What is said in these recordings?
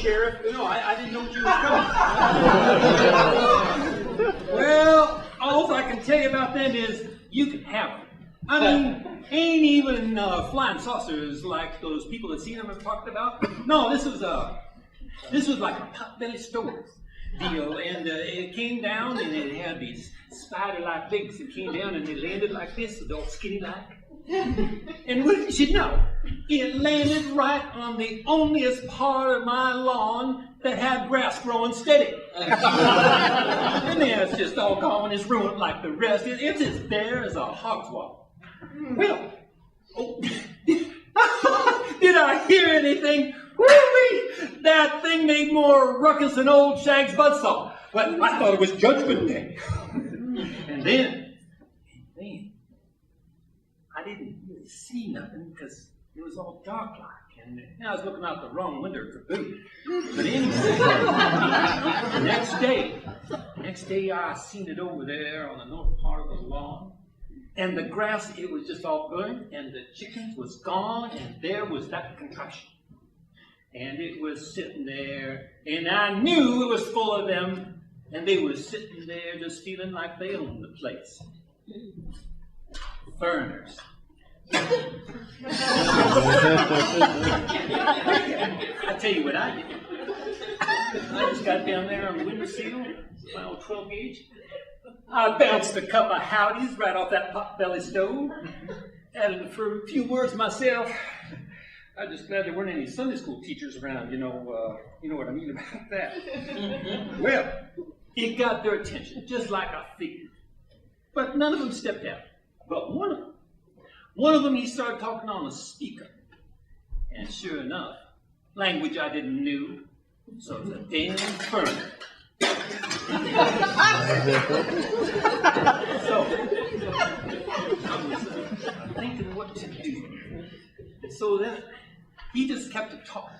Sheriff. No, I didn't know you was coming. Well, all I can tell you about them is you can have them. I mean, ain't even flying saucers like those people that seen them have talked about. No, this was like a pot-belly stove deal, and it came down and it had these spider-like legs that came down and it landed like this, all skinny-like. And wouldn't you know, it landed right on the onlyest part of my lawn that had grass growing steady. And then it's just all gone, it's ruined like the rest. It's as bare as a hog's wall. Well, oh, did I hear anything? Woo-wee! That thing made more ruckus than old Shag's buzzsaw. Well, I thought it was Judgment Day. And then, I didn't really see nothing because it was all dark-like, and I was looking out the wrong window to boot. But anyway, the next day I seen it over there on the north part of the lawn, and the grass, it was just all burnt, and the chickens was gone, and there was that contraption. And it was sitting there, and I knew it was full of them, and they were sitting there just feeling like they owned the place. Foreigners. I tell you what I did. I just got down there on the windowsill, my old 12 gauge. I bounced a couple of howdies right off that pot-belly stove. Added for a few words myself. I'm just glad there weren't any Sunday school teachers around, you know what I mean about that. Well, it got their attention, just like I figured. But none of them stepped out. But one of them, he started talking on a speaker. And sure enough, language I didn't know, so it's a damn foreigner. So, I was thinking what to do. So then, he just kept talking.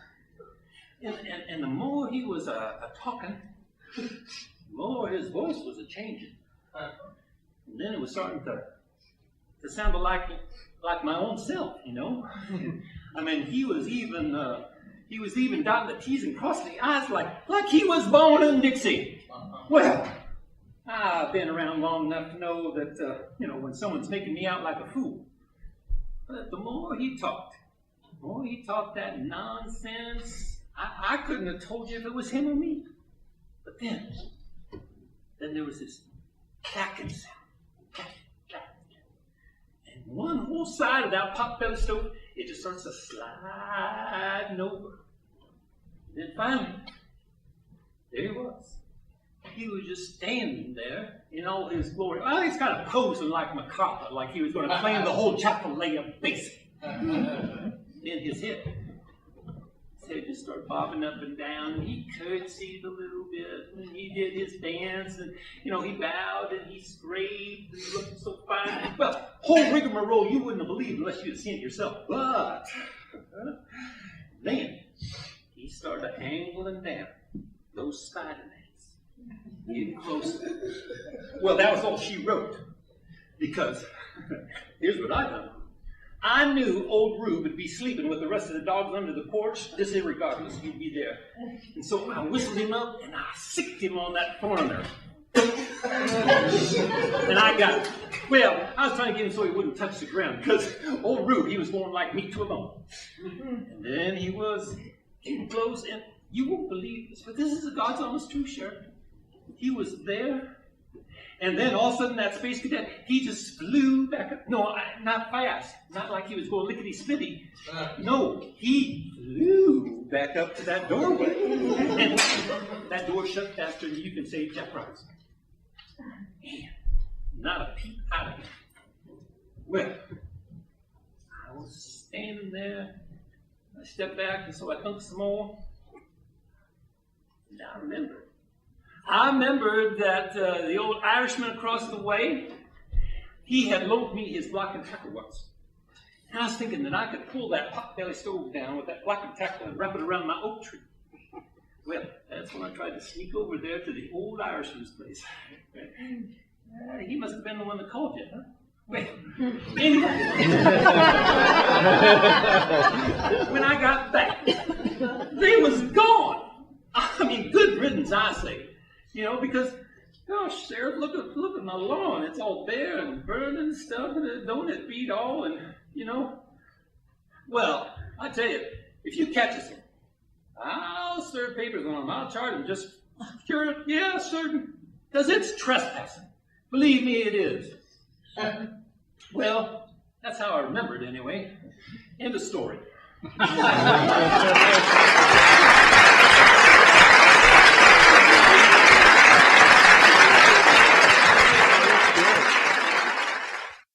And the more he was talking, the more his voice was a-changing. And then it was starting to sound like my own self, you know. I mean, he was even dotting the T's and crossing the I's like he was born in Dixie. Well, I've been around long enough to know that when someone's making me out like a fool. But the more he talked that nonsense, I couldn't have told you if it was him or me. But then there was this clacking sound. One whole side of that pot-belly stove, it just starts to sliding over. Then finally, there he was. He was just standing there in all his glory. Well, he's kind of posing like MacArthur, like he was going to claim the whole Chapalaia basin. In his head just started bobbing up and down, and he curtsied a little bit, and he did his dance, and he bowed and he scraped and looked so fine. Well, whole rigmarole you wouldn't have believed unless you'd seen it yourself. But then he started angling down those spider nets, getting closer. Well, that was all she wrote, because here's what I done. I knew old Rube would be sleeping with the rest of the dogs under the porch, just irregardless, he'd be there. And so I whistled him up and I sicked him on that foreigner. And I got him. Well, I was trying to get him so he wouldn't touch the ground, because old Rube, he was going like meat to a bone. And then he was getting close, and you won't believe this, but this is the God's honest truth, Sheriff. He was there. And then all of a sudden that space cadet, he just flew back up. No, not fast. Not like he was going lickety-spitty. No, he flew back up to that doorway. And that door shut faster than you can say Jeff Roberts. Man, not a peep out of it. Well, I was standing there. I stepped back, and so I thunked some more. And I remembered that the old Irishman across the way, he had loaned me his block and tackle once. And I was thinking that I could pull that pot-belly stove down with that block and tackle and wrap it around my oak tree. Well, that's when I tried to sneak over there to the old Irishman's place. He must have been the one that called you, huh? Well, anyway, when I got back, they was gone. riddance, I say. You know, because, gosh, Sheriff, look at my lawn. It's all bare and burning and stuff, and don't it beat all? And, you know, well, I tell you, if you catch us, I'll serve papers on them. I'll charge them just sure, yeah, certain, because it's trespassing. Believe me, it is. Well, that's how I remember it anyway. End of story.